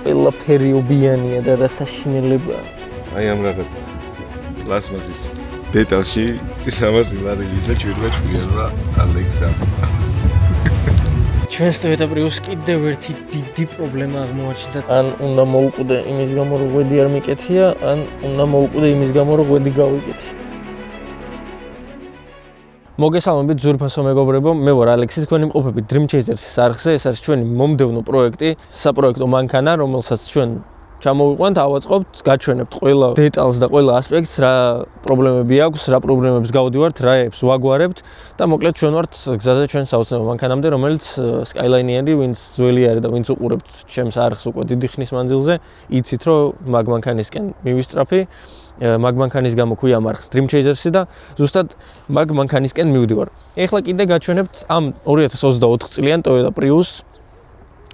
ყველაფერიობიანია და რა საშინელებაა. აი ამ რაღაც პლასმასის დეტალში სამას ლარი ისა ჩვენმა ალექსა. ჩვენს Toyota Prius კიდევ ერთი დიდი პრობლემა აღმოაჩნდა. ან უნდა მოუკვდე იმის გამო რომ ღვედი არ მიკეთია, ან უნდა მოუკვდე იმის გამო რომ ღვედი გავიკეთე. მოგესალმებით ძვირფასო მეგობრებო, მე ვარ ალექსი, თქვენი მყოფებით Dream Chasers-ის არხზე. ეს არის ჩვენი მომდევნო პროექტი, საპროექტო მანქანა, რომელსაც ჩვენ ჩამოვიყვანთ, ავაწყობთ, გაჩვენებთ ყველა დეტალს და ყველა ასპექტს, რა პრობლემები აქვს, რა პრობლემებს გავდივართ, რაებს ვაგვარებთ და მოკლედ ჩვენ ვართ გზაზე ჩვენ საოცნებო მანქანამდე, რომელიც Skyline-იანი, ვინც ძველი არის და ვინც უყურებთ ჩემს არხს უკვე დიდი ხნის მანძილზე, იცით რომ მაგ მანქანისკენ მივისწრაფი. მაგ მანქანის გამო ქვია მარხს Dream Chasers-ი და ზუსტად მაგ მანქანისკენ მივდივარ. ეხლა კიდე გაჩვენებთ ამ 2024 წლიან Toyota Prius,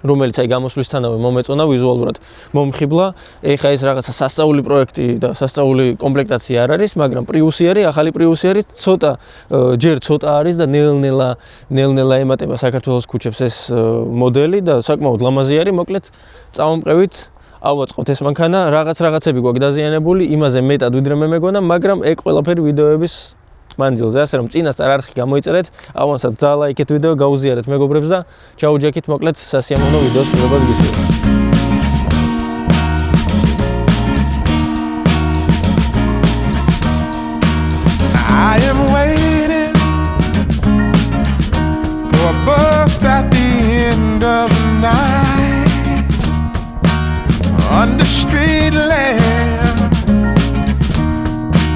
რომელიც აი გამოსვლისთანავე მომეწონა ვიზუალურად მომხიბლა. ეხლა ეს რაღაცა სასწაული პროექტი და სასწაული კომპლექტაცია არ არის, მაგრამ Prius-ი არის, ახალი Prius-ი არის, ჯერ ცოტა არის და ნელ-ნელა ემატება საქართველოს ქუჩებს ეს მოდელი და საკმაოდ ლამაზი არის, მოკლედ წავამყევით ავაწყოთ ეს მანქანა, რაღაცები გვაქვს დაზიანებული, იმაზე მეტად ვიდრე მე მეგონა, მაგრამ ეგ ყველაფერი ვიდეოების მანძილზე, ასე რომ წინასწარ არხი გამოიწერეთ, ავანსად დალაიქეთ ვიდეო, გაუზიარეთ მეგობრებს და ჩაუჯექით მოკლედ სასიამოვნო ვიდეოს ყურებას გისურვებთ. I am waiting for a bus at the end of the night under street lamp,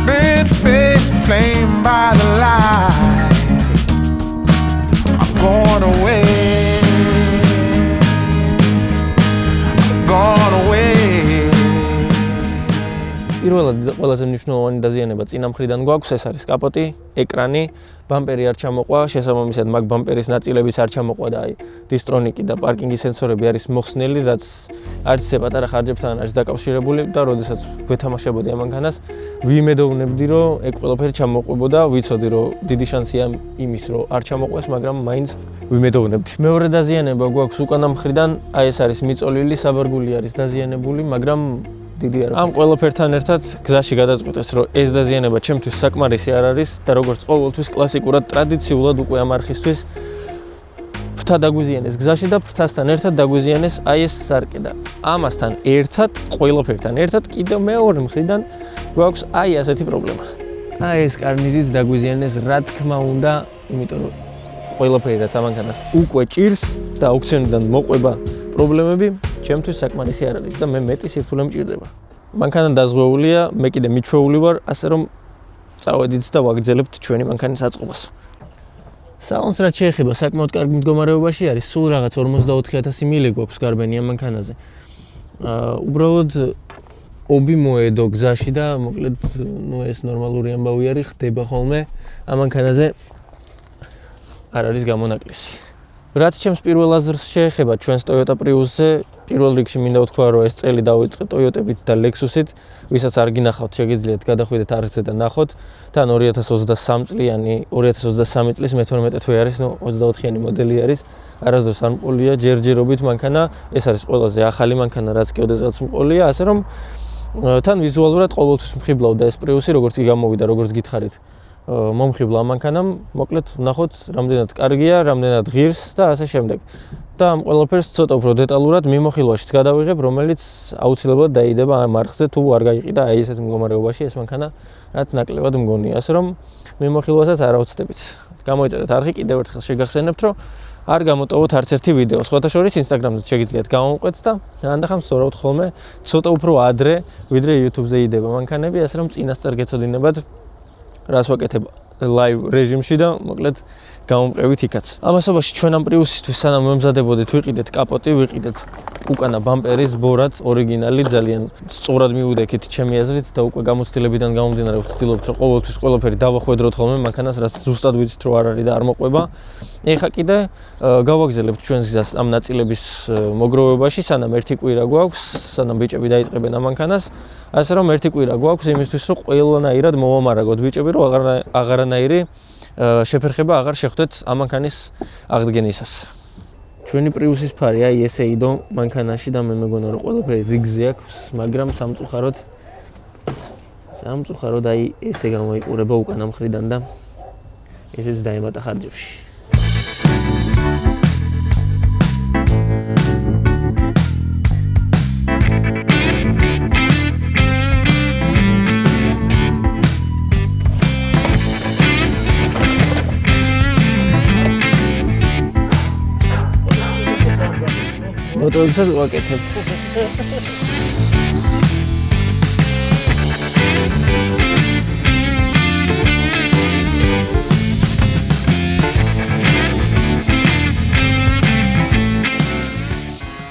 bent face flame by the light. I'm going away. I'm going away. პირველად ყველაზე მნიშვნელოვანი დაზიანება წინა მხრიდან გვაქვს, ეს არის კაპოტი, ეკრანი, ბამპერი არ ჩამოყვა, შესაბამისად მაგ ბამპერის ნაწილებიც არ ჩამოყვა და აი დისტრონიკი და პარკინგის სენსორები არის მოხსნილი, რაც არც ისე პატარა ხარჯებთან არის დაკავშირებული და როდესაც ვეთამაშებოდი ამ მანქანას, ვიმედოვნებდი რომ ეგ ყველაფერი ჩამოყვებოდა, ვიცოდი რომ დიდი შანსია იმის რომ არ ჩამოყვეს, მაგრამ მაინც ვიმედოვნებდი. მეორე დაზიანება გვაქვს უკანა მხრიდან, აი ეს არის მიწოლილი, საბარგული არის დაზიანებული, მაგრამ დიდი არა. ამ ყველაფერთან ერთად გზაში გადაწყვეტეს, რომ ეს დაზიანება ჩემთვის საკმარისი არ არის და როგორც ყოველთვის კლასიკურად ტრადიციულად უკვე ამ არხისთვის ფრთა დაგვიზიანეს გზაში და ფრთასთან ერთად დაგვიზიანეს აი ეს სარკე და ამასთან ერთად, ყველაფერთან ერთად კიდევ მეორე მხრიდან გვაქვს აი ასეთი პრობლემა. აი ეს კარნიზიც დაგვიზიანეს, რა თქმა უნდა, იმიტომ რომ ყველაფერი რაც ამანქანას უკვე ჭირს და აუქციონიდან მოყვება პრობლემები ჩემთვის საკმარისი არ არის და მე მეტი სირთულე მჭირდება. მანქანა დაზღვეულია, მე კიდე მიჩვეული ვარ, ასე რომ წავედით და ვაგრძელებთ ჩვენი მანქანის აწყობას. სალონს რაც შეეხება საკმაოდ კარგ მდგომარეობაში არის, სულ რაღაც 44,000 მილი გვაქვს გარბენი ამ მანქანაზე. უბრალოდ ობი მოედო გზაში და მოკლედ ეს ნორმალური ამბავი არის, ხდება ხოლმე ამ მანქანაზე არ არის გამონაკლისი. რაც ჩემს პირველ აზრს შეეხება ჩვენს Toyota Prius-ზე, პირველ რიგში მინდა ვთქვა, რომ ეს წელი დავიწყე Toyota-ებით და Lexus-ით, ვისაც არ გინახავთ, შეგიძლიათ გადახვიდეთ არხზე და ნახოთ. თან 2023 წლიანი, 2023 წლის მე-12 თვე არის, 24-იანი მოდელი არის. არასდროს არ მყოლია ჯერჯერობით მანქანა, ეს არის ყველაზე ახალი მანქანა, რაც კი ოდესღაც მყოლია, ასე რომ თან ვიზუალურად ყოველთვის მხიბლავდა ეს Prius-ი, როგორც კი გამოვიდა, როგორც გითხარით. მომხიბლა ამ მანქანამ, მოკლედ ნახოთ, რამდენად კარგია, რამდენად ღირს და ასე შემდეგ. და ამ ყველაფერს ცოტა უფრო დეტალურად მიმოხილვაშიც გადავიღებ, რომელიც აუცილებლად დაიდება ამ არხზე, თუ არ გაიყიდა აი ესეთ მდგომარეობაში ეს მანქანა, რაც ნაკლებად მგონია, ასე რომ მიმოხილვასაც არ ავცდებით. გამოიწერეთ არხი, კიდევ ერთხელ შეგახსენებთ, რომ არ გამოტოვოთ არც ერთი ვიდეო. სხვათა შორის Instagram-ზე შეგიძლიათ გამოვყვეთ და ანდახან სწორად ხოლმე ცოტა უფრო ადრე, ვიდრე YouTube-ზე იდება მანქანები, ასე რომ წინასწარ გეცოდინებათ რას ვაკეთებ live რეჟიმში და მოკლედ გამომყევით იქაც. ამასობაში ჩვენ ამ Prius-ისთვის სანამ მომზადებოდით, ვიყიდეთ კაპოტი, ვიყიდეთ უკანა ბამპერის ბორად, ორიგინალი, ძალიან სწორად მივუდექით ჩემი აზრით და უკვე გამოცდილებიდან გამომდინარე ვცდილობთ, რომ ყოველთვის ყველაფერი დავახვედროთ ხოლმე მანქანას, რაც ზუსტად ვიცით, რომ არ არის და არ მოყვება. ეხლა კიდე გავაგზავნებთ ჩვენს გზას ამ ნაწილების მოგროვებაში, სანამ ერთი კვირა გვაქვს, სანამ ბიჭები დაიწყებენ ამ მანქანას, ასე რომ ერთი კვირა გვაქვს იმისთვის, რომ ყველანაირად მოვამარაგოთ ბიჭები, რომ აღარანაირი შეფერხება აღარ შეხვდეთ ამ მანქანის აღდგენისას. ჩვენი პრიუსის ფარი აი ესე იდო მანქანაში და მე მეგონა რომ ყველაფერი რიგზე აქვს, მაგრამ სამწუხაროდ აი ესე გამოიყურება უკანა მხრიდან და ესეც დაემატა ხარჯებში. მოტოებსაც ვაკეთებთ.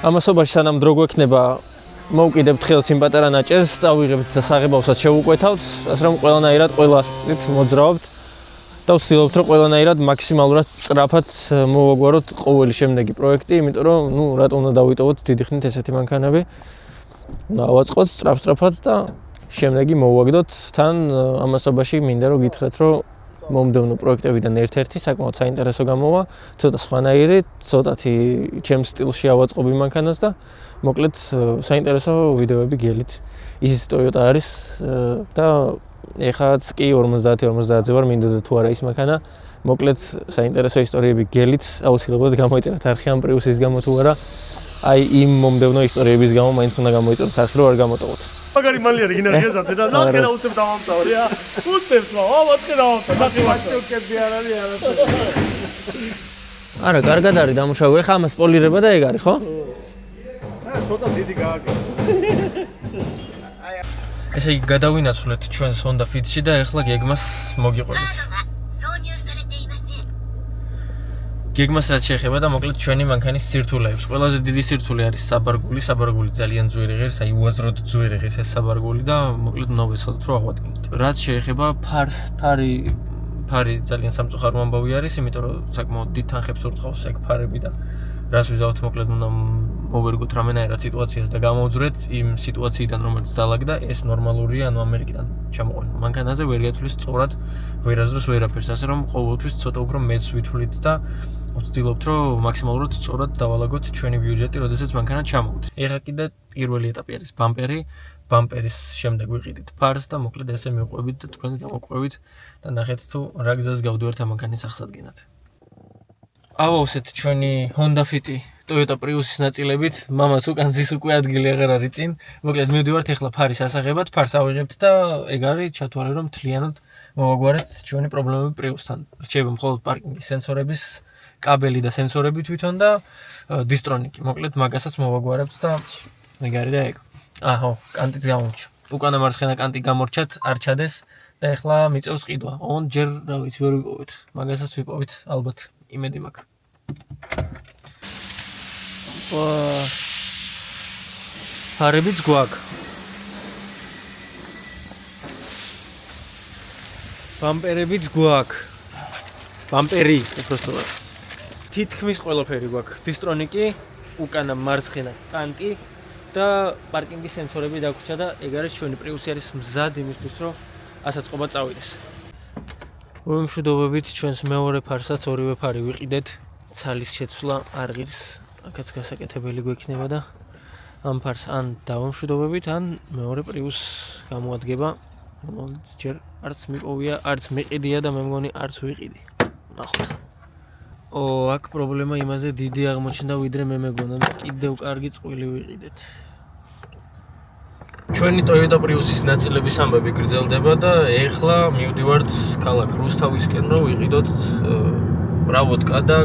ამასობაში სანამ დრო გვექნება მოვკიდებთ ხელს იმ პატარა ნაჭერს, წავიღებთ და საღებავსაც შევუკვეთავთ, ასე რომ ყველანაირად ყველა ასპექტით მოძრაობთ და ვცდილობთ რომ ყველანაირად მაქსიმალურად სწრაფად მოვაგვაროთ ყოველი შემდეგი პროექტი, იმიტომ რომ ნუ რატომ უნდა დავიტოვოთ დიდი ხნით ესეთი მანქანები. უნდა ავაწყოთ სწრაფ-სწრაფად და შემდეგი მოვაგდოთ. თან ამასობაში მინდა რომ გითხრათ რომ მომდევნო პროექტებიდან ერთ-ერთი საკმაოდ საინტერესო გამოვა, ცოტა სხვანაირი, ცოტათი ჩემს სტილში ავაწყობ იმ მანქანას და მოკლედ საინტერესო ვიდეოები გელით. ისიც Toyota არის და ეხაც კი 50-50-ზე ვარ, მინდოდა თუ არა ის მანქანა. მოკლედ საინტერესო ისტორიები გელით, აუცილებლად გამოიწერეთ არხი ამ პრიუსის გამო თუ არა. აი იმ მომდევნო ისტორიების გამო მაინც უნდა გამოიწეროთ არხი, რომ არ გამოტოვოთ. მაგარი მალიანი გინერგიაზად და ნახე რა უცებ დავამტავრე ა უცებ რა ავაწყე დავამტა ნახე ვაჭოკები არ არის არა კარგად არის დამუშავებული ხა ამას პოლირება და ეგ არის ხო? ცოტა დიდი გააკეთე ესე იგი გადავინაცვლეთ ჩვენს Honda Fit-ში და ეხლა გეგმას მოგიყვებით. გეგმას რაც შეეხება და მოკლედ ჩვენი მანქანის სირთულეებს. ყველაზე დიდი სირთულე არის საბარგული ძალიან ძვირი ღირს, აი უაზროდ ძვირი ღირს ეს საბარგული და მოკლედ ნოვეცად რო აღვადგინოთ. რაც შეეხება ფარი ძალიან სამწუხარო ამბავი არის, იმიტომ რომ საკმაოდ დიდ თანხებს ურტყავს ეგ ფარები და რას ვიზავთ მოკლედ უნდა მოვერგოთ რამენაირად სიტუაციას და გამოვძვრეთ იმ სიტუაციიდან რომელიც დაალაგდა, ეს ნორმალურია, ანუ ამერიკიდან ჩამოყვანილ მანქანაზე ვერ გათვლის სწორად ვერასდროს ვერაფერს, ასე რომ ყოველთვის ცოტა უფრო მეც ვითვლით და ვცდილობთ რომ მაქსიმალურად სწორად დავალაგოთ ჩვენი ბიუჯეტი, როდესაც მანქანა ჩამოვიდეს. ეხლა კიდე პირველი ეტაპი არის ბამპერის შემდეგ ვიყიდით ფარს და მოკლედ ესე მივყვებით და თქვენ გამოვყვებით და ნახეთ თუ რა გზას გავდივართ ამ მანქანის აღსადგენად. ავავსეთ ჩვენი Honda Fit-ი Toyota Prius-ის ნაწილებით, მამაც უკან ზის უკვე ადგილი აღარ არის წინ. მოკლედ მივდივართ ეხლა ფარის ასაღებად, ფარს ავიღებთ და ეგ არის ჩათვალე რომ მთლიანად მოვაგვარეთ ჩვენი პრობლემები Prius-თან. რჩება მხოლოდ პარკინგის სენსორების კაბელი და სენსორები თვითონ და დისტრონიკი. მოკლედ მაგასაც მოვაგვარებთ და ეგ არის და ეგ. აჰო, კანტიც გამორჩა. უკანა მარცხენა კანტი გამორჩათ, არ ჩადეს და ეხლა მიწევს ყიდვა. ოღონდ ჯერ რა ვიცი ვერ ვიპოვეთ. მაგასაც ვიპოვით ალბათ. იმედი მაქვს. ფარებიც გვაქვს. ბამპერებიც გვაქვს. ბამპერი, უბრალოდ. თითქმის ყველაფერი გვაქვს. დისტრონიკი, უკანა მარცხენა კანტი და პარკინგის სენსორები დაგვრჩა და ეგ არის ჩვენი პრიუსი არის მზად იმისთვის, რომ ასაწყობა წავიდეს. მშვიდობებით ჩვენს მეორე ფარსაც ორივე ფარი ვიყიდეთ. ცალის შეცვლა არ ღირს, აქაც გასაკეთებელი გვექნება და ამ ფარს ან დავამშვიდობებით, ან მეორე პრიუს გამოადგება, რომელიც ჯერ არც მიპოვია, არც მიყიდია და მე მგონი არც ვიყიდი. ნახოთ. აქ პრობლემა იმაზე დიდი აღმოჩნდა, ვიდრე მე მეგონა და კიდევ კარგი წყვილი ვიყიდეთ. ჩვენი Toyota Prius-ის ნაწილების ამბები გრძელდება და ეხლა მივდივართ ქალაქ რუსთავისკენ, რომ ვიყიდოთ ბრავოდკა და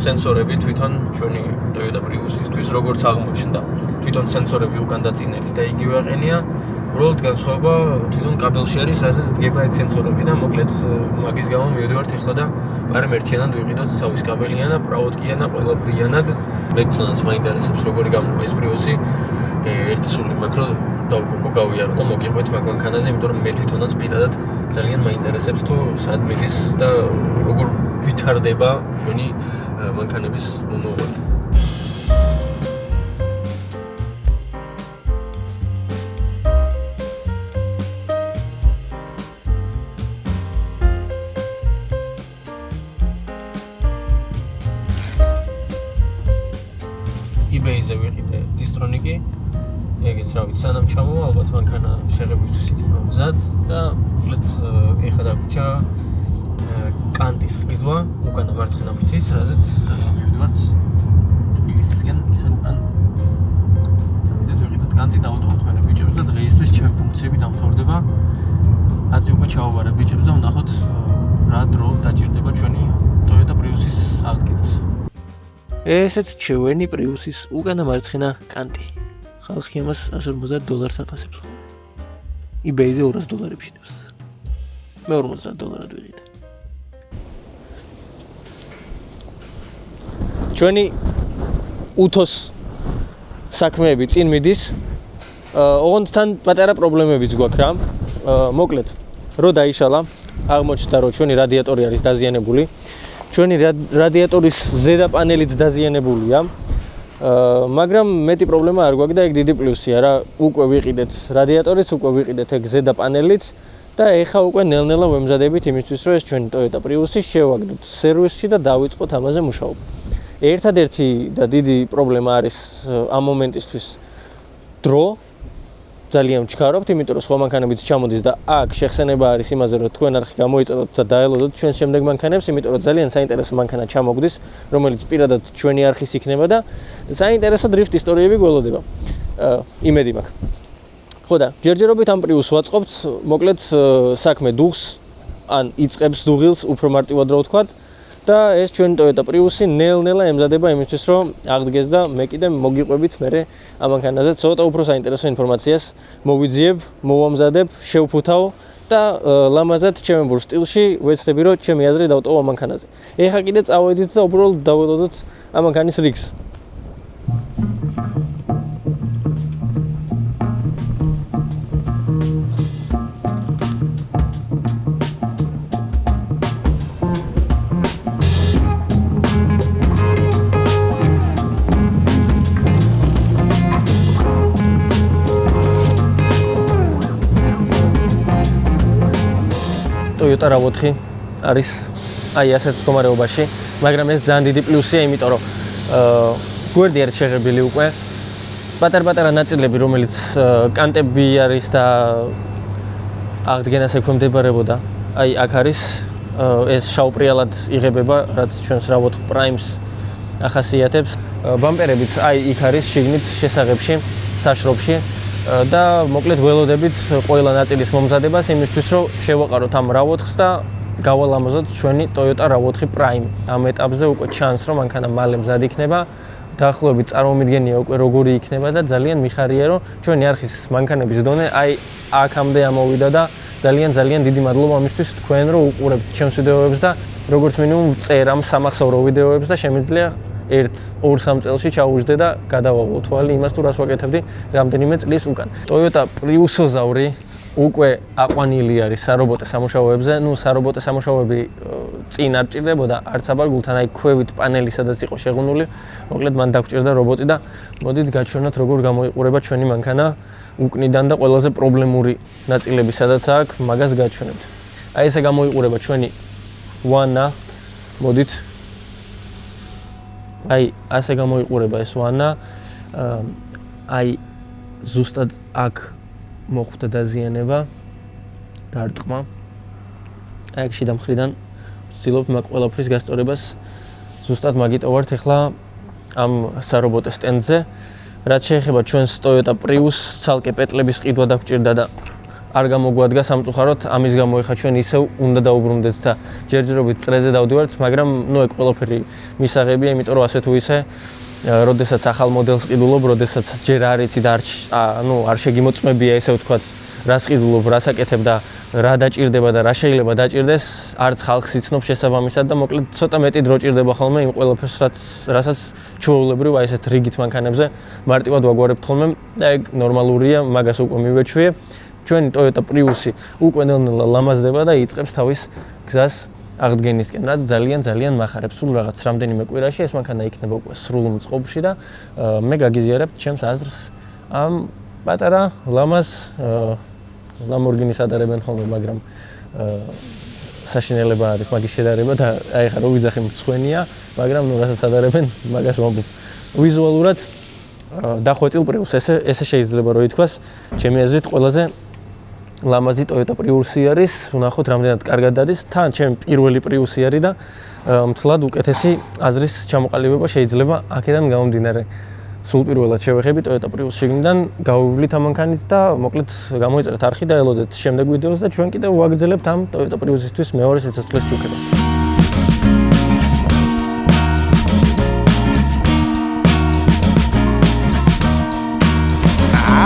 სენსორები თვითონ ჩვენი Toyota Prius-ისთვის როგორც აღმოჩნდა. თვითონ სენსორები უკან დაწინეთ და იგივე აყენია. უბრალოდ განსხვავება თვითონ კაბელში არის, რასაც დგება ეგ სენსორები და მოკლედ მაგის გამო მივდივართ ეხლა და მაგრამ ერთიანად ვიყიდოთ თავის კაბელიანა, ბრავოდკიანა, ყველაფრიანად. მე თვითონაც მაინტერესებს როგორი გამოვა ეს Prius-ი. ერთი სული მაქვს რომ დავუკო გავიარო და მოგიყვეთ მაგ მანქანაზე, იმიტომ რომ მე თვითონაც პირადად ძალიან მაინტერესებს თუ სად მიდის და როგორ ვითარდება ჩვენი მანქანების მომავალი. კი ეგეც რა ვიცი სანამ ჩამოვა ალბათ მანქანა შეღებისთვის იქნება მზად და უბრალოდ ეხა დაგვრჩა კანტის ყიდვა უკანა მარცხენა ფრთის რაზეც მივიდივართ თბილისისკენ ისე უკან ამიტომ ვიყიდოთ კანტი დავუტოვოთ მე ბიჭებს და დღეისთვის ჩემი ფუნქციები დამთავრდება აწი უკვე ჩავაბარებ ბიჭებს და ვნახოთ რა დრო დაჭირდება ჩვენი Toyota Prius-ის აღდგენას ესეც ჩვენი Prius-ის უკანა მარცხენა კანტი ხალხი ამას $150 აფასებს ხოლმე. eBay-ზე $200 დევს. მე $50 ვიღიდე. ჩვენი უთოს საქმეები წინ მიდის. ოღონდ თან პატარა პრობლემებიც გვაქვს რა. მოკლედ, რო დაიშალა, აღმოჩნდა რომ ჩვენი რადიატორი არის დაზიანებული. ჩვენი რადიატორის ზედა პანელიც დაზიანებულია. მაგრამ მეტი პრობლემა არ გვაქვს და ეგ დიდი პლუსია რა უკვე ვიყიდეთ რადიატორიც უკვე ვიყიდეთ ეგ ზედა პანელიც და ეხა უკვე ნელ-ნელა ვემზადებით იმისთვის რომ ეს ჩვენი Toyota Prius-ი შევაგდოთ სერვისში და დავიწყოთ ამაზე მუშაობა. ერთადერთი და დიდი პრობლემა არის ამ მომენტისთვის დრო ძალიან ვჩქარობთ, იმიტომ რომ სხვა მანქანებიც ჩამოდის და აქ შეხსენება არის იმაზე რომ თქვენ არხი გამოიწოდოთ და დაელოდოთ ჩვენს შემდეგ მანქანებს, იმიტომ რომ ძალიან საინტერესო მანქანა ჩამოგდის, რომელიც პირადად ჩვენი არხის იქნება და საინტერესო დრიფტ ისტორიები გველოდება. იმედი მაქვს. ხო და ჯერჯერობით ამ Prius ვაწყობთ, მოკლედ საქმე დუღს ან იწყებს დუღილს უფრო მარტივად რა ვთქვათ და ეს ჩვენი Toyota Prius-ი ნელ-ნელა ემზადება იმისთვის რომ აღდგეს და მე კიდე მოგიყვებით მე ამ მანქანაზე ცოტა უფრო საინტერესო ინფორმაციას მოვიძიებ, მოვამზადებ, შევფუთავ და ლამაზად ჩემებურ სტილში ვეცდები რომ ჩემი აზრი დავტოვო ამ მანქანაზე. ეხა კიდე წავედით და უბრალოდ დაველოდოთ ამ მანქანის რიგს. Toyota RAV4 არის აი ასეთ მდგომარეობაში, მაგრამ ეს ძალიან დიდი პლუსია, იმიტომ რომ გვერდი არის შეღებილი უკვე. პატარ-პატარა ნაწილები, რომელიც კანტები არის და აღდგენას ექვემდებარებოდა, აი აქ არის ეს შავპრიალად იღებება, რაც ჩვენს RAV4 Prime-ს ახასიათებს. ბამპერებიც აი იქ არის შიგნით შესაღებში, საშრობში. და მოკლედ ველოდებით ყველა ნაწილის მომზადებას იმისთვის რომ შევაყაროთ ამ RAV4-ს და გავალამაზოთ ჩვენი Toyota RAV4 Prime. ამ ეტაპზე უკვე ჩანს რომ მანქანა მალე მზად იქნება. დაახლოებით წარმომიდგენია უკვე როგორი იქნება და ძალიან მიხარია რომ ჩვენი არხის მანქანების დონე აი აქამდე ამოვიდა და ძალიან დიდი მადლობა ამისთვის თქვენ რომ უყურებთ ჩემს ვიდეოებს და როგორც მინიმუმ წერამ სამახსოვრო ვიდეოებს და შემიძლია 1-2-3 წელში ჩაუждდე და გადავავალ თვალი იმას თუ რას ვაკეთებდი რამდენიმე წლის უკან. Toyota Prius-ოზავრი უკვე აყვანილი არის სარობოტე სამუშაოებზე. ნუ სარობოტე სამუშაოები წინ არ ჭირდებოდა არც აბალგულთან აი ქვევით პანელი სადაც იყო შეღუნული. მოკლედ მან დაგჭირდა რობოტი და მოდით გაჩვენოთ როგორ გამოიყურება ჩვენი მანქანა უკნიდან და ყველაზე პრობლემური ნაწილები სადაც აქვს მაგას გაჩვენებთ. აი ესე გამოიყურება ჩვენი ვანა. მოდით აი ასე გამოიყურება ეს ვანა. აი ზუსტად აქ მოხვდა დაზიანება დარტყმა. აქ შიდა მხრიდან ვცდილობ მაგ ყველაფრის გასწორებას. ზუსტად მაგიტოვართ ახლა ამ სარობოტე სტენდზე. რაც შეეხება ჩვენს Toyota Prius, ცალკე პეტლების ყიდვა დაგჭირდა და არ გამოგვადგა სამწუხაროდ, ამის გამო ეხა ჩვენ ისევ უნდა დაუბრუნდეთ და ჯერჯერობით წრეზე დავდივართ, მაგრამ ნუ ეგ ყველაფერი მისაღებია, იმიტომ რომ ასე თუ ისე, როდესაც ახალ მოდელს ყიდულობ, როდესაც ჯერ არ იცი და არ შეგიმოწმებია ესე ვთქვათ, რას ყიდულობ, რას აკეთებ და რა დაჭირდება და რა შეიძლება დაჭირდეს, არც ხალხს იცნობს შესაბამისად და მოკლედ ცოტა მეტი დრო ჭირდება ხოლმე იმ ყველაფერს, რასაც ჩვეულებრივ აი ესეთ რიგით მანქანებზე მარტივად ვაგვარებთ ხოლმე და ეგ ნორმალურია, მაგას უკვე მივეჩვიე. ჩვენი Toyota Prius-ი უკვე ნელ-ნელა ლამაზდება და იწყებს თავის გზას აღდგენისკენ, რაც ძალიან მახარებს. სულ რაღაც რამდენიმე კვირაში ეს მანქანა იქნება უკვე სრულ მწყობრში და მე გაგიზიარებთ ჩემს აზრს ამ პატარა ლამაზ Lamborghini-ს ადარებენ ხოლმე, მაგრამ საშინელება არის მაგის შედარება და აი ხა რო ვიძახი მწვენია, მაგრამ ნუ რასაც ადარებენ, მაგას ვამბობ. ვიზუალურად დახვეწილ პრიუს ესე შეიძლება რომ ითქვას, ჩემი აზრით ყველაზე ლამაზი Toyota Prius-ი არის, ვნახოთ რამდენად კარგად დადის, თან ჩემი პირველი Prius-ი არის და მთლად უკეთესი აზრის ჩამოყალიბება შეიძლება აქედან გამომდინარე. სულ პირველად შევეხები Toyota Prius შიგნიდან, გავივლით ამ მანქანით და მოკლედ გამოიწერეთ არხი და ელოდეთ შემდეგ ვიდეოს და ჩვენ კიდევ ვაგრძელებთ ამ Toyota Prius-ისთვის მეორე სიცოცხლის ჯუქებას.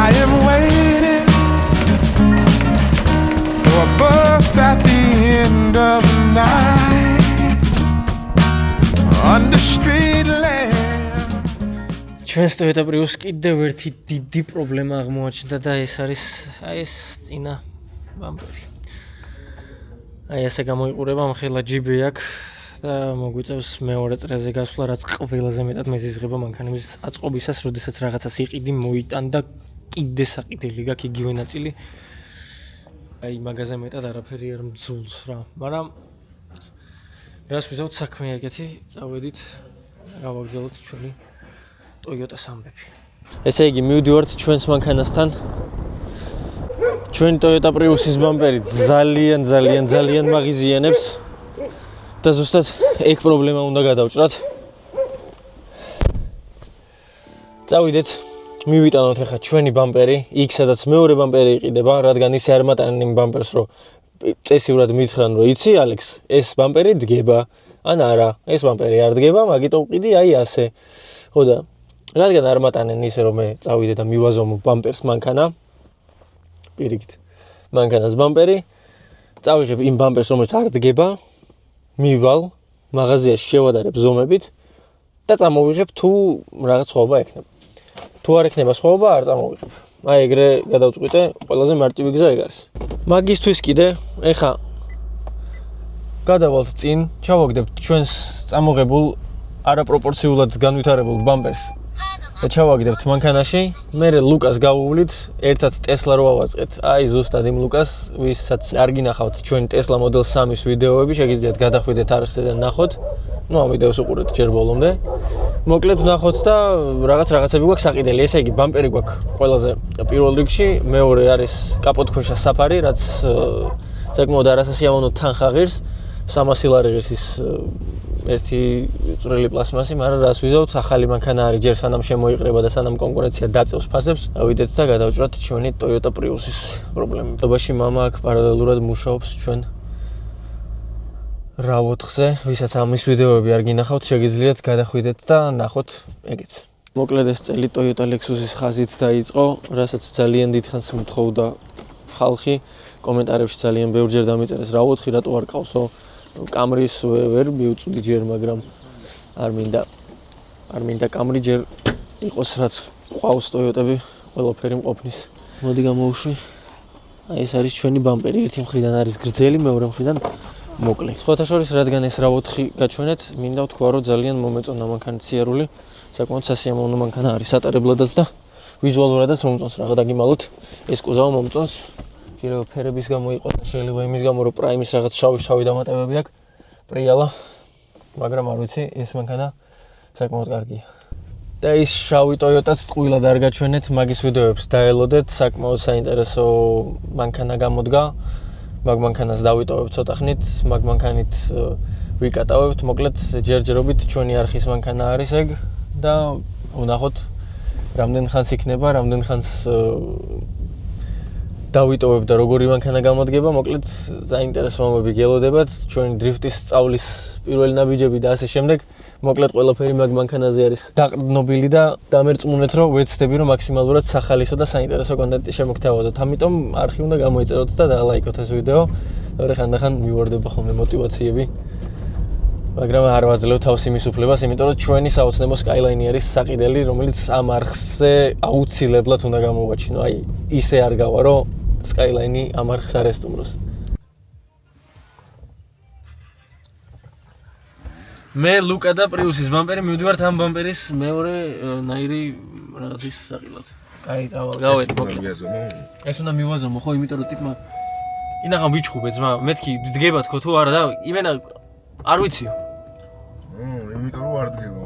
I am waiting for a bus at the end of the night on the street lamp. ჩვენს Toyota Prius კიდევ ერთი დიდი პრობლემა აღმოაჩნდა და ეს არის ეს წინა ბამპერი. ესე გამოიყურება მხელა ჯიბი აქვს და მოგვიწევს მეორე წრეზე გასვლა, რაც ყველაზე მეტად მეზიზღება მანქანების აწყობისას, როდესაც რაღაცას იყიდი, მოიტან და კიდე საყიდელი გაქვს იგივე ნაწილი. აი მაგაზე მეტად არაფერი არ მძულს რა. მაგრამ რას ვიზავთ საქმე ეგეთი, წავედით, გავაგზავნოთ ჩვენი Toyota სამბები. ესე იგი, მივდივართ ჩვენს მანქანასთან. ჩვენი Toyota Prius-ის ბამპერი ძალიან მაღიზიანებს და ზუსტად ეგ პრობლემა უნდა გადავჭრათ. წავიდეთ, მივიტანოთ ახლა ჩვენი ბამპერი, იქ სადაც მეორე ბამპერი იყიდება, რადგან ისე არ მატანენ იმ ბამპერს, რომ წესიურად მითხრან, რომ იცი, ალექს, ეს ბამპერი დგება, ან არა, ეს ბამპერი არ დგება, მაგიტო ვყიდი აი ასე. ხო და რადგან არ მატანენ ისე, რომ მე წავიდე და მივაზომო ბამპერს მანქანა, პირიქით, მანქანას ბამპერი, წავიღებ იმ ბამპერს, რომელიც არ დგება, მივალ, მაღაზიაში შევადარებ ზომებით და წამოვიღებ თუ რაღაც სხვაობა ექნება. თუ არ ექნება სხვაობა, არ წამოვიღებ. აი ეგრე გადავწყვიტე, ყველაზე მარტივი გზა ეგ არის. მაგისთვის კიდე, ეხა გადავალთ წინ, ჩავაგდებთ ჩვენს წამოღებულ არაპროპორციულად განვითარებულ ბამპერს და ჩავაგდებთ მანქანაში, მერე ლუკას გავუვლით, ერთად Tesla რო ავაწყეთ. აი ზუსტად იმ ლუკას, ვისაც არ გინახავთ ჩვენი Tesla Model 3-ის ვიდეოები, შეგიძლიათ გადახვიდეთ არხზე და ნახოთ. ნუ ამ ვიდეოს უყურეთ ჯერ ბოლომდე. მოკლედ ვნახოთ და რაღაცები გვაქვს საყიდელი. ესე იგი, ბამპერი გვაქვს ყველაზე პირველ რიგში, მეორე არის კაპოტქვეშა საფარი, რაც საკმაოდ არასასიამოვნო თანხა ღირს, 300 ლარი ღირს ის ერთი წვრილი პლასმასი, მაგრამ რას ვიზავთ, ახალი მანქანა არის, ჯერ სანამ შემოიყრება და სანამ კონკურენცია დაწევს ფასებს, ავიდეთ და გადავჭრათ ჩვენი Toyota Prius-ის პრობლემები. ტობაში მამა აქ პარალელურად მუშაობს ჩვენ რა-4-ზე, ვისაც ამის ვიდეოები არ გინახავთ, შეგიძლიათ გადახვიდეთ და ნახოთ ეგეც. მოკლედ ეს წელი Toyota Lexus-ის ხაზით დაიწყო, რასაც ძალიან დიდხანს მთხოვდა ხალხი, კომენტარებში ძალიან ბევრჯერ დამიწერეს რა-4, რატო არ ყავსო? Camry-ს ვერ მივწვდი ჯერ, მაგრამ არ მინდა Camry ჯერ იყოს, რაც ყავს Toyota-ები, ყველაფერი მყოფნის. მოდი გამოვუშვი. აი ეს არის ჩვენი ბამპერი, ერთი მხრიდან არის გრძელი, მეორე მხრიდან მოკლე. სხვათა შორის, რადგან ეს რა-4 გაჩვენეთ, მინდა ვთქვა, რომ ძალიან მომეწონა მანქანის სიარული, საკმაოდ სასიამოვნო მანქანა არის სატარებლადაც და ვიზუალურადაც მომწონს, რა გადაგიმალოთ, ეს კუზავ მომწონს. შეიძლება ფერების გამო იყოს და შეიძლება იმის გამო, რომ პრაიმის რაღაც შავი დამატებები აქვს, პრიალა, მაგრამ არ ვიცი, ეს მანქანა საკმაოდ კარგია. და ის შავი Toyota-ც ტყუილად არ გაჩვენეთ, მაგის ვიდეოებს დაელოდეთ, საკმაოდ საინტერესო მანქანა გამოდგა. მაგ მანქანას დავიტოვებთ ცოტა ხნით, მაგ მანქანით ვიკატავებთ, მოკლედ ჯერჯერობით ჩვენი არხის მანქანა არის ეგ და ვნახოთ რამდენ ხანს იქნება, რამდენ ხანს დავიტოვებ და როგორი მანქანა გამოდგება, მოკლედ საინტერესო მომები გელოდებათ, ჩვენი დრიფტის სწავლის პირველი ნაბიჯები და ასე შემდეგ. მოკლედ ყველაფერი მაგ მანქანაზე არის დაყრდნობილი და დამერწმუნეთ, რომ ვეცდები, რომ მაქსიმალურად სახალისო და საინტერესო კონტენტი შემოგთავაზოთ. ამიტომ არხი უნდა გამოიწეროთ და დალაიქოთ ეს ვიდეო. მეორე ხანდახან მივარდება ხოლმე мотиваციები. მაგრამ არ ვაძლევ თავს იმის უფლებას, იმიტომ რომ ჩვენი საოცნებო Skyline არის საყიდელი, რომელიც ამ არხზე აუცილებლად უნდა გამოვაჩინო. აი, ისე არ გავა, რომ Skyline ამ არხს არ ესტუმროს. მე ლუკა და პრიუსის ბამპერი მივდივართ ამ ბამპერის მეორე ნაირი რაღაცის საყიდად. კაი, გავეთ მოკლედ. ეს უნდა მივაზომო, ხო, იმიტომ რომ ტიპმა ინახა ვიჩხუბე ძმა, მეთქი დგება თქო თუ არა და იმენა არ ვიციო. იმიტომ რომ არ დგება,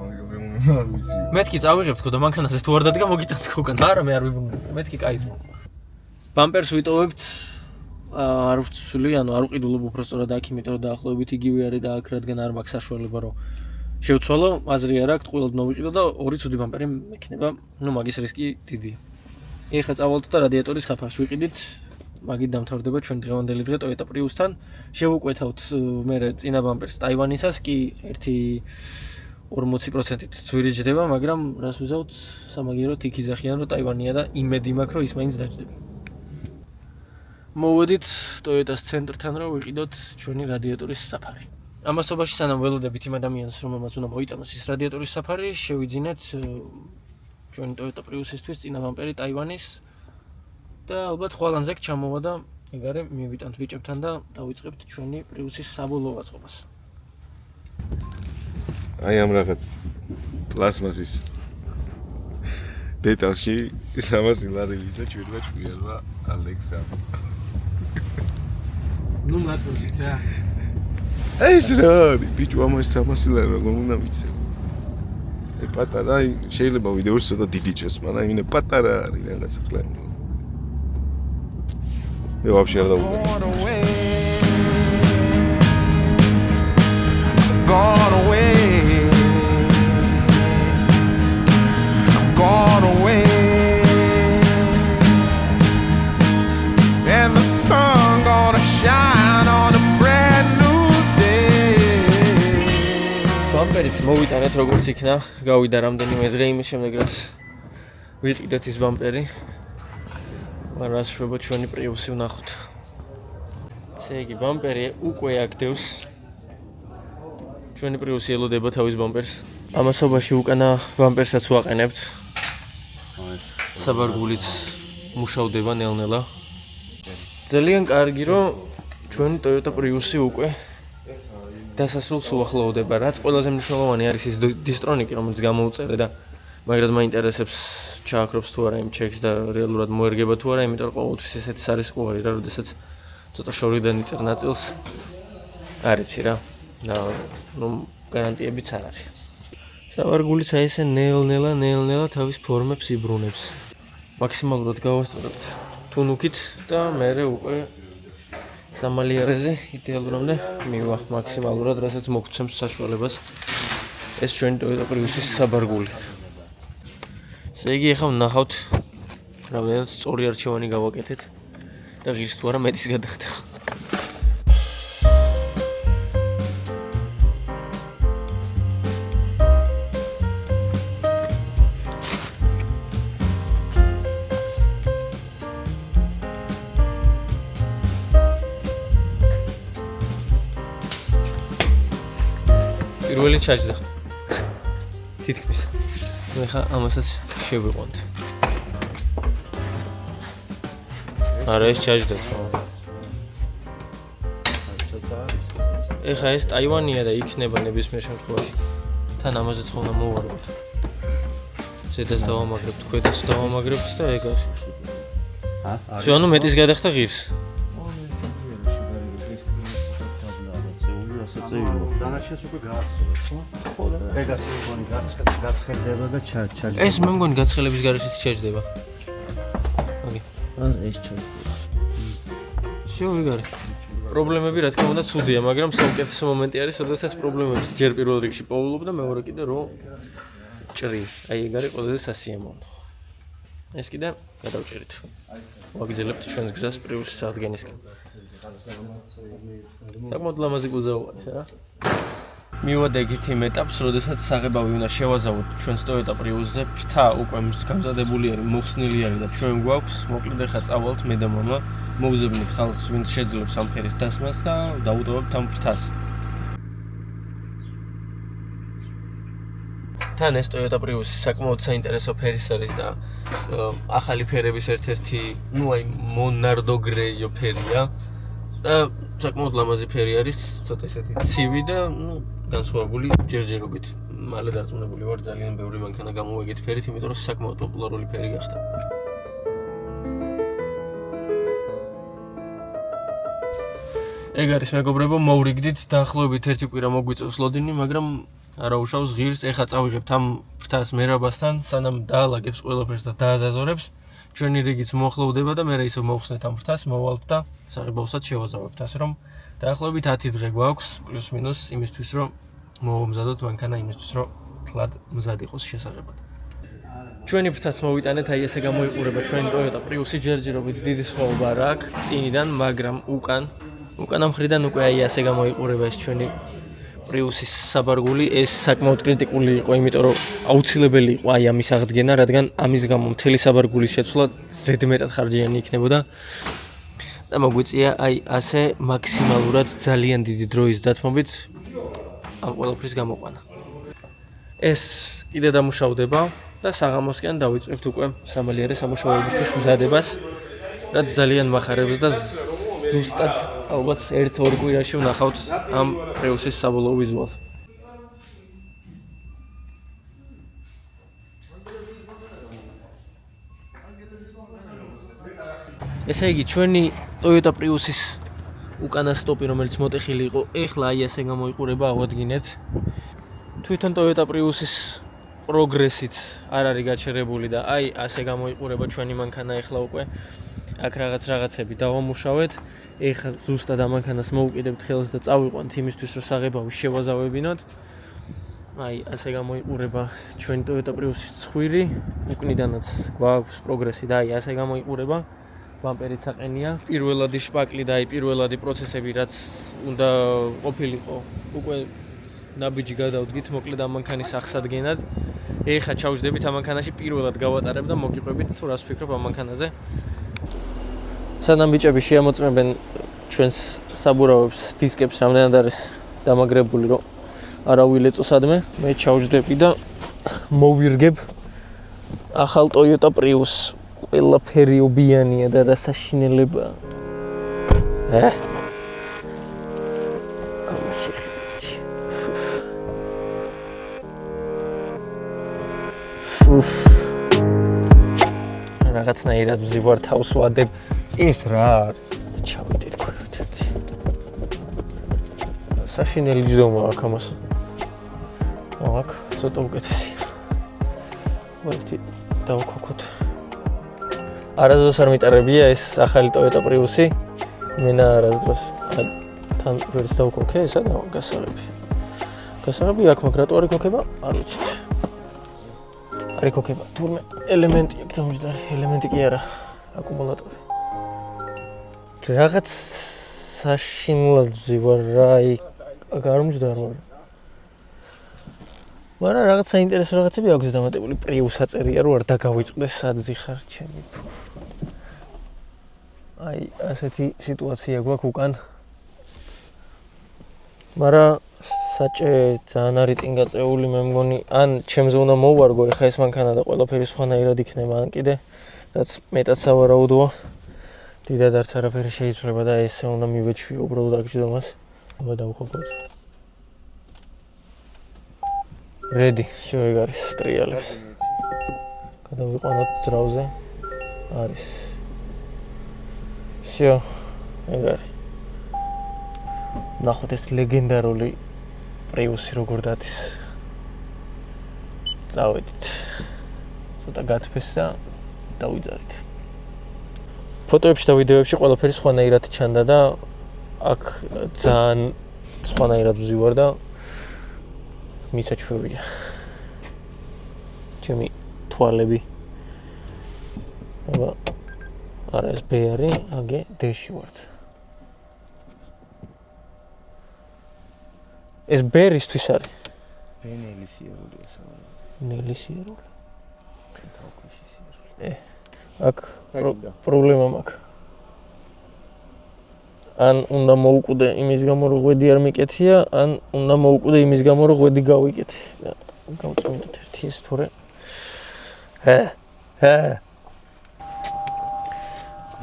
არ ვიცი. მეთქი წავიღებ თქო და მანქანაზე თუ არ დადგა მოგიტანთ უკან. არა მე არ ვიბრუნებ. მეთქი კაი. ბამპერს ვიტოვებთ არ ვცვლი, ანუ არ ვყიდულობ უბრალოდ აქ, იმიტომ რომ დაახლოებით იგივე არის და აქ რადგან არ მაქვს საშუალება რომ შევცვალო, აზრი არ აქვს, ტყუილად მოვიყიდო და ორი ცუდი ბამპერი მექნება, ну მაგის რისკი დიდია. ეხლა წავალთ და რადიატორის საფარს ვიყიდით. მაგით დამთავრდება ჩვენ დღევანდელი დღე Toyota Prius-თან. შევუკვეთავთ მერე წინა ბამპერს ტაივანისას კი 1.40%-ით ძვირიჯდება, მაგრამ რას ვიზავთ, სამაგიეროდ იქ იძახიან რომ ტაივანია და იმედი მაქვს რომ ის მაინც დაჯდება. მოვედით Toyota-s ცენტრთან რომ ვიყიდოთ ჩვენი რადიატორის საფარი. ამასობაში სანამ ველოდებით იმ ადამიანს რომელმაც უნდა მოიტანოს ის რადიატორის საფარი, შევიძინეთ ჩვენი Toyota Prius-ისთვის წინა ბამპერი ტაივანის და ალბათ ხვალანზე ჩამოვა და ეგ არის მივიტანთ ბიჭებთან და დავიწყებთ ჩვენი Prius-ის საბოლოო აწყობას. აი ამ რაღაც პლასმასის დეტალში 300 ლარი ვიზა ჩვენმა ჭვიანმა ალექსა. ნუ მაწოდით რა. ეს რა არის ბიჭო ამას 300 ლარი როგორ უნდა ვიცი. პატარა შეიძლება ვიდეოს ცოტა დიდი ჩეს, მაგრამ იმენა პატარა არის რაღაცა ხლა. მე ვაფშე არ დავუყურე. Gone away. I'm gone away. And the sun gonna shine on a brand new day. ბამპერიც მოვიტანეთ როგორც იქნა, გავიდა რამდენიმე დღე იმის შემდეგ რაც ვიყიდეთ ის ბამპერი. მაგრამ რაც შეიძლება ჩვენი Prius-ი ვნახოთ. ესე იგი ბამპერი უკვე აქდევს. ჩვენი Prius-ი ელოდება თავის ბამპერს. ამასობაში უკანა ბამპერსაც ვაყენებთ. საბარგულიც მუშავდება ნელ-ნელა. ძალიან კარგი რომ ჩვენი Toyota Prius-ი უკვე დასასრულს უახლოვდება. რაც ყველაზე მნიშვნელოვანი არის ის დისტრონიკი, რომელიც გამოუწერე და მაგრამ მაინტერესებს ჩააქრობს თუ არა იმ ჩეკს და რეალურად მოერგება თუ არა, იმიტომ რომ ყოველთვის ესეთი სარისკოა რა, როდესაც ცოტა შორიდან იწერ ნაწილს. არ იცი რა. და ნუ გარანტიებიც არ არის. საბარგულიც აი ესე ნელ-ნელა თავის ფორმებს იბრუნებს. მაქსიმალურად გავასწორებთ თუნუქით და მერე უკვე სამალიარეზე იდეალურამდე მივა მაქსიმალურად, რასაც მოგცემს საშუალებას ეს ჩვენი Toyota Prius-ის საბარგული. ესე იგი ახლა ვნახავთ რამდენად სწორი არჩევანი გავაკეთეთ და ღირს თუ არა მეტის გადახდა. პირველი ჩაჯდა. თითქმის. ნუ ახლა ამასაც შევიყვანთ. არა ეს ჩაჯდა ხო? ეხლა ეს ტაივანია და იქნება ნებისმიერ შემთხვევაში. თან ამაზეც ხომ უნდა მოვაროთ. ზედაც დავამაგრებთ, ქვედაც დავამაგრებთ და ეგ არის. შენ ანუ მეტის გადახდა ღირს. დანარჩენს უკვე გაასწორეთ, ხო? ხო და ეგაც მეგონი გაცხელდება და ჩაჯდება. ეს მე მგონი გაცხელების გარეშეც ჩაჯდება. აგი. ეს ჩაჯდება. შევიგარე. პრობლემები რა თქმა უნდა ცუდია, მაგრამ საუკეთესო მომენტი არის, როდესაც პრობლემებს ჯერ პირველ რიგში პოულობ და მეორე კიდე რომ ჭრი. აი ეგ არის ყველაზე სასიამოვნო. ეს კიდე გადავჭერით. ვაგრძელებთ ჩვენს გზას Prius-ის აღდგენისკენ. საკმაოდ ლამაზი გუზაო არის რა. მივადექით იმ ეტაპს, როდესაც საღებავი უნდა შევაზავოთ ჩვენს Toyota Prius-ზე, ფრთა უკვე გამზადებული არის, მოხსნილი არის და ჩვენ გვაქვს, მოკლედ ახლა წავალთ მე და მამა, მოვზებნით ხალხს, ვინც შეძლებს ამ ფერის დასმას და დავუტოვებთ ამ ფრთას. თან ეს Toyota Prius საკმაოდ საინტერესო ფერის არის და ახალი ფერების ერთ-ერთი, ну აი მონარდო გრეიო ფერია. და საკმაოდ ლამაზი ფერი არის, ცოტა ესეთი ცივი და ну განსხვავებული ჯერჯერობით. მალე დარწმუნებული ვარ ძალიან ბევრი მანქანა გამოვეგეთ ფერით, იმიტომ რომ საკმაოდ პოპულარული ფერი გახდა. ეგ არის მეგობრებო, მოვრიგდით, დაახლოებით ერთი კვირა მოგვიწევს ლოდინი, მაგრამ არა უშავს ღირს, ეხლა წავიღებთ ამ ფრთას მერაბასთან, სანამ დაალაგებს ყველაფერს და დააზაზორებს, ჩვენი რიგიც მოხლოვდება და მე ისევ მოვხსნეთ ამ ფრთას, მოვალთ და საღებავსაც შევაზავებთ, ასე რომ დაახლოებით 10 დღე გვაქვს, პლუს მინუს იმისთვის, რომ მოვამზადოთ მანქანა იმისთვის, რომ თლად მზად იყოს შესაღებად. ჩვენი ფრთაც მოვიტანეთ, აი ესე გამოიყურება ჩვენი Toyota Prius-ი ჯერჯერობით დიდი სხვაობა არ აქვს წინიდან, მაგრამ უკან მხრიდან უკვე აი ასე გამოიყურება ეს ჩვენი Prius-ის საბარგული, ეს საკმაოდ კრიტიკული იყო, იმიტომ რომ აუცილებელი იყო აი ამის აღდგენა, რადგან ამის გამო მთელი საბარგულის შეცვლა ზედმეტად ხარჯიანი იქნებოდა. და მოგვიწია აი ასე მაქსიმალურად ძალიან დიდი დროის დათმობით ამ ყველაფრის გამოყვანა. ეს კიდე დამუშავდება და საღამოსკენ დავიწყებთ უკვე სამალიერე სამუშაოებისთვის მზადებას, რაც ძალიან მახარებს და ზუსტად ალბათ 1-2 კვირაში ვნახავთ ამ Prius-ის საბოლოო ვიზუალს. ესე იგი, ჩვენი Toyota Prius-ის უკანა სტოპი, რომელიც მოტეხილი იყო, ეხლა აი ასე გამოიყურება, ავადგინეთ. თვითონ Toyota Prius-ის პროგრესიც არ არის გაჩერებული და აი ასე გამოიყურება ჩვენი მანქანა ეხლა უკვე. აქ რაღაცები დავამუშავეთ. ეხლა ზუსტად ამ მანქანას მოვუკიდებთ ხელს და წავიყვანთ იმისთვის, რომ საღებავი შევაზავებინოთ. აი ასე გამოიყურება ჩვენი Toyota Prius-ის ცხვირი. უკნიდანაც გვაქვს პროგრესი და აი ასე გამოიყურება. ბამპერიც აყენია. პირველადი შპაკლი და აი პირველადი პროცესები, რაც უნდა ყოფილიყო, უკვე ნაბიჯი გადავდგით, მოკლედ ამ მანქანის აღსადგენად. ეხლა ჩავჯდებით ამ მანქანაში, პირველად გავატარებ და მოგიყვებით თუ რას ვფიქრობ ამ მანქანაზე. სანამ ბიჭები შეამოწმებენ ჩვენს საბურავებს, დისკებს რამდენად არის დამაგრებული, რომ არ ავილეწო სადმე, მე ჩავჯდები და მოვირგებ ახალ Toyota Prius. ყველაფერი ობიანია და რასაშინელებაა. ამაში ხიჭი. რაღაცნაირად ვზივარ თავს ვადებ. ეს რა არის? ჩავიდეთ ქვევით ერთი. საშინელი ჯდომა აქვს ამას. აქ ცოტა უკეთესია. ვერთი დავქოქოთ. არასდროს არ მიტარებია ეს ახალი Toyota Prius-ი. მენა არასდროს. თან ვერც დავქოქე, ესა გასაღები. გასაღები აქ მაგრატო არ იქოქება? არ ვიცით. არ იქოქება. თურმე ელემენტი აქვს დამჯდარი, ელემენტი კი არა, აკუმულატორი. რაღაც საშინლად ვზივარ რა, აქ არ მომჯდარ, მაგრამ რაღაც საინტერესო რაღაცები აქვს დამატებული. Prius აწერია, რომ არ დაგავიწყდეს სად ზიხარ ჩემი. აი, ასეთი სიტუაცია გვაქვს უკან. მაგრამ საჭე ძალიან არის წინ გაწეული, მე მგონი, ან ჩემზე უნდა მოვარგო ეხა ეს მანქანა და ყველაფერი სხვანაირად იქნება, ან კიდე რაც მეტად სავარაუდოა. დიდად არც არაფერი შეიძლება და ესე უნდა მივეჩვიო უბრალოდ აქ ჯდომას. აბა დავხობოთ. Ready, შევეგ არის ტრიალებს. გადავიყვანოთ ძრავზე. არის. Всё, ეგ არის. ნახოთ ეს ლეგენდარული Prius-ი როგორ დადის. წავედით. ცოტა გათფეს და დავიძარით. ფოტოებში და ვიდეოებში ყველაფერი სხვანაირად ჩანდა და აქ ძალიან სხვანაირად ვზივარ და მისაჩვევია. ჩემი თვალები. აბა არა ეს B არის, აგე D-ში ვართ. ეს B-ისთვის არის. ნელი სიარული ესაა. ნელი სიარული. აქ პრობლემა მაქვს. ან უნდა მოუკვდე იმის გამო, რომ ღვედი არ მიკეთია, ან უნდა მოუკვდე იმის გამო, რომ ღვედი გავიკეთე. და გავწმინდოთ ერთი ეს თორე.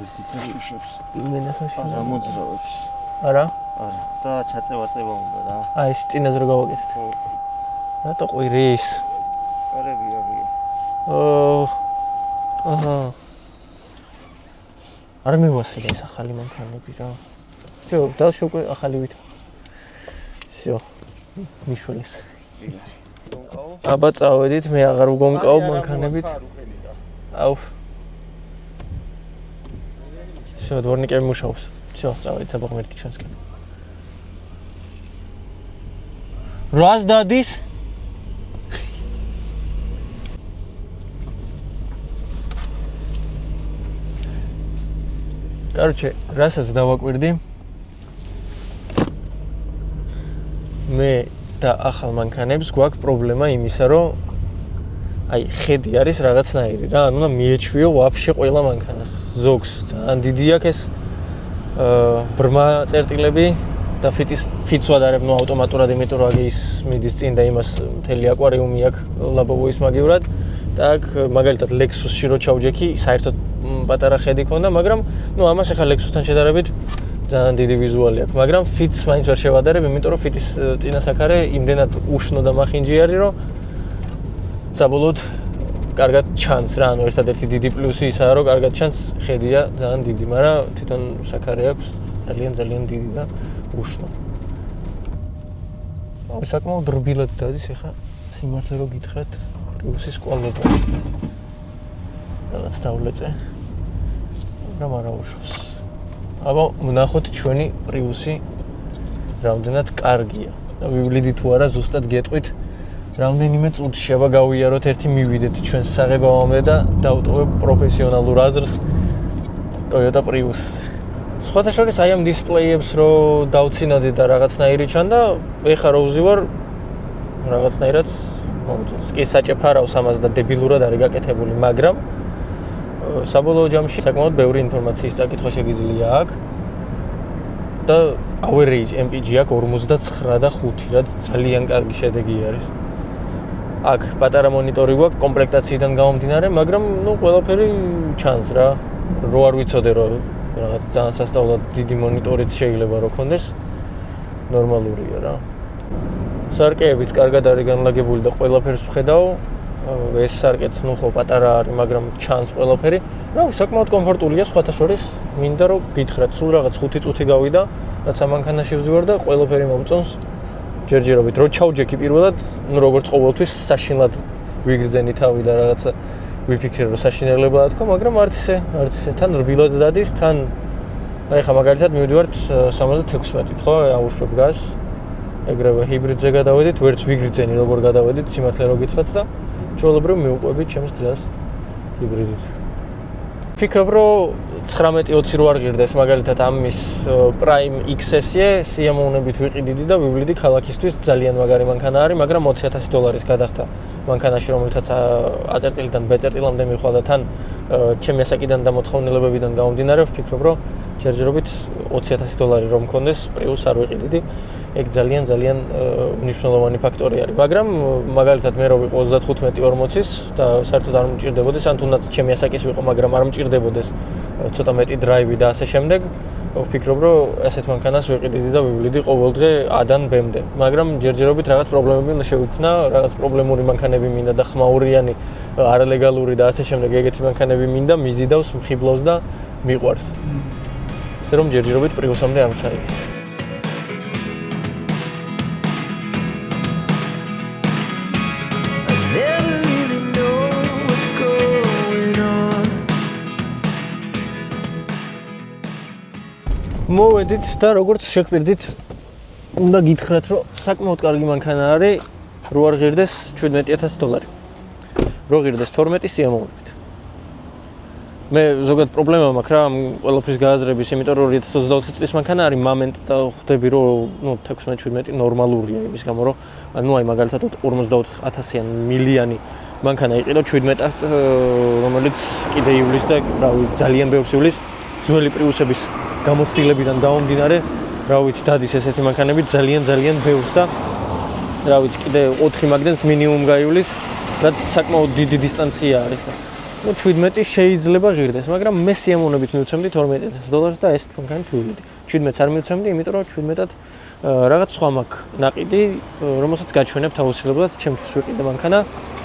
ეს ისიშებს. მენასაში გამოძრავებს. არა? არა. და ჩაწევა უნდა რა. აი ეს წინაზე რო გავაკეთეთ. რატო ყვირის? კარები არია. აჰა. არ მევასება ეს ახალი მანქანები რა. Всё, დალში უკვე ახალი ვით. Всё. მიშველეს. აბა წავედით, მე აღარ ვგონკავ მანქანებით. აუ. Всё, дворникები მუშაობს. Всё, წავედით აბა ღმერთი ჩვენსკენ. რას დადის? Короче, რასაც დავაკვირდი მე და ახალ მანქანებს გვაქვს პრობლემა იმისა, რომ აი ხედი არის რაღაცნაირი რა, ანუ მიეჩვიო ვაფშე ყველა მანქანას. ზოგს ძალიან დიდი აქვს ეს ბრმა წერტილები და ფიტს ვადარებ, ნუ ავტომატურად, იმიტომ რომ აგის მიდის წინ და იმას მთელი აკვარიუმი აქვს ლაბობოის მაგივრად. და აქ მაგალითად Lexus-ში რო ჩავჯექი, საერთოდ პატარა ხედი ქონდა, მაგრამ ნუ ამას ახლა Lexus-თან შედარებით ძალიან დიდი ვიზუალი აქვს, მაგრამ ფიტს მაინც ვერ შევადარებ, იმიტომ რომ ფიტის წინასახარე იმდენად უშნო და მახინჯი არის, რომ საბოლოოდ კარგად ჩანს რა, ანუ ერთადერთი დიდი პლუსი ისაა, რომ კარგად ჩანს, ხედია ძალიან დიდი, მაგრამ თვითონ სახარე აქვს ძალიან დიდი და უშნო. აი საკმაოდ რბილად დადის, ახლა სიმართლე რო გითხრათ, პრიუსის კვალობაზე. რაღაც დავლეწე. მაგრამ არა უშავს. აბა ვნახოთ ჩვენი პრიუსი რამდენად კარგია. და ვივლიდით თუ არა ზუსტად გეტყვით რამდენიმე წუთში აბა გავიაროთ ერთი მივიდეთ ჩვენს საღებავამდე და დავტოვებ პროფესიონალურ აზრს Toyota Prius. სხვათა შორის აი ამ დისპლეიებს რო დავცინოდი და რაღაცნაირი ჩანდა, ეხა რო ვზივარ რაღაცნაირად მომწონს. კი საჭეფარავს ამას და დებილურად არის გაკეთებული, მაგრამ საბოლოო ჯამში საკმაოდ ბევრი ინფორმაციის წაკითხვა შეგიძლია აქ. და average MPG აქვს 49 და 5, რაც ძალიან კარგი შედეგი არის. აქ პატარა მონიტორი გვაქვს კომპლექტაციიდან გამომდინარე, მაგრამ ნუ ყველაფერი ჩანს რა. რო არ ვიცოდე რომ რაღაც ძალიან სასწაულად დიდი მონიტორიც შეიძლება რო ქონდეს, ნორმალურია რა. სარკეებიც კარგად არის განლაგებული და ყველაფერს ვხედავ. ეს სარკეც ნუ ხო პატარა არის, მაგრამ ჩანს ყველაფერი. რა, საკმაოდ კომფორტულია, სხვათა შორის მინდა რომ გითხრათ, სულ რაღაც 5 წუთი გავიდა, რაც ამ მანქანაში ვზივარ და ყველაფერი მომწონს. ჯერჯერობით რო ჩავჯექი პირველად, ნუ როგორც ყოველთვის საშინლად ვიგრძენი თავი და რაღაცა ვიფიქრე რომ საშინელებაა თქო, მაგრამ არც ისე, თან რბილად დადის, თან აი ხა მაგალითად მივდივართ 76-ით, ხო, აუშვებ გაზს. ეგრევე ჰიბრიდზე გადავედით, ვერც ვიგრძენი როგორ გადავედით, სიმართლე რო გითხრათ და ჩვეულებრივ მივყვებით ჩემს გზას ჰიბრიდით. ვფიქრობ, რომ 19-20 რო არ ღირდეს მაგალითად ამის Prime XS-ი, სიამოვნებით ვიყიდიდი და ვივლიდი ქალაქისთვის ძალიან მაგარი მანქანა არის, მაგრამ $20,000 გადახდა მანქანაში, რომელთაც A-წერტილიდან B-წერტილამდე მიხვალ და თან ჩემი ასაკიდან და მოთხოვნილებებიდან გამომდინარე, ვფიქრობ, რომ ჯერჯერობით $20,000 რომ მქონდეს, Prius არ ვიყიდიდი. ეგ ძალიან მნიშვნელოვანი ფაქტორი არის, მაგრამ მაგალითად მე რო ვიყო 35-40-ის და საერთოდ არ მჭირდებოდეს, ან თუნდაც ჩემი ასაკის ვიყო, მაგრამ არ მჭირდებოდეს ცოტა მეტი დრაივი და ასე შემდეგ, ვფიქრობ, რომ ასეთ მანქანას ვიყიდიდი და ვივლიდი ყოველდღე A-დან B-მდე. მაგრამ ჯერჯერობით რაღაც პრობლემები უნდა შევიქმნა, რაღაც პრობლემური მანქანები მინდა და ხმაურიანი, არალეგალური და ასე შემდეგ ეგეთი მანქანები მინდა, მიზიდავს, მხიბლავს და მიყვარს. ესე რომ ჯერჯერობით Prius-ამდე არ ვცალე. მოვედით და როგორც შეგვირდით, უნდა გითხრათ, რომ საკმაოდ კარგი მანქანა არის, რო არ ღირდეს $17,000. რო ღირდეს 12 სიამოვნებით. მე ზოგადად პრობლემა მაქვს რა, ამ ყველაფრის გააზრების, იმიტომ რომ 2024 წლის მანქანა არის მომენტ და ხვდები, რომ 16-17 ნორმალურია იმის გამო, რომ ანუ აი მაგალითად 54,000-იან მილიანი მანქანა იყიდო 17-ად, რომელიც კიდე ივლის და რავი, ძალიან ბევრს ივლის ძველი პრიუსების გამოცდილებიდან გამომდინარე, რა ვიცი, დადის ესეთი მანქანები ძალიან ბევრს და რა ვიცი, კიდე 4 მაგდენს მინიმუმ გაივლის, რაც საკმაოდ დიდი დისტანცია არის და ნუ 17 შეიძლება ღირდეს, მაგრამ მე სიამოვნებით მივცემდი $12,000 და ეს მანქანით ვივლიდი. 17-ს არ მივცემდი, იმიტომ რომ 17-ად რაღაც სხვა მაქვს ნაყიდი, რომელსაც გაჩვენებთ აუცილებლად, ჩემთვის ვიყიდე მანქანა.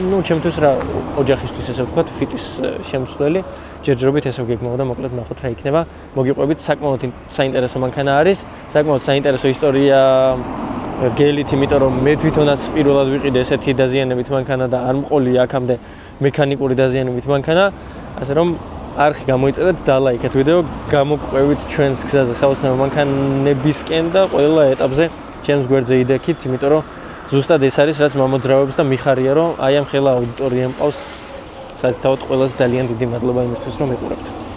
ნუ ჩემთვის რა ოჯახისთვის ესე ვთქვათ, ფიტის შემცვლელი. ჯერჯერობით ესე ვგეგმავ და მოკლედ ნახოთ რა იქნება. მოგიყვებით, საკმაოდ საინტერესო მანქანა არის, საკმაოდ საინტერესო ისტორია გელით, იმიტომ რომ მე თვითონაც პირველად ვიყიდე ესეთი დაზიანებით მანქანა და არ მყოლია აქამდე მექანიკური დაზიანებით მანქანა, ასე რომ არხი გამოიწერეთ და ლაიქეთ ვიდეო, გამოგყვევით ჩვენს გზაზე საოცნებო მანქანებისკენ და ყველა ეტაპზე ჩემს გვერდზე იდექით, იმიტომ რომ ზუსტად ეს არის რაც მომოძრავებს და მიხარია რომ აი ამ ხელა აუდიტორია მყავს. საერთოდ ყველაზე ძალიან დიდი მადლობა იმისთვის რომ იყურებთ.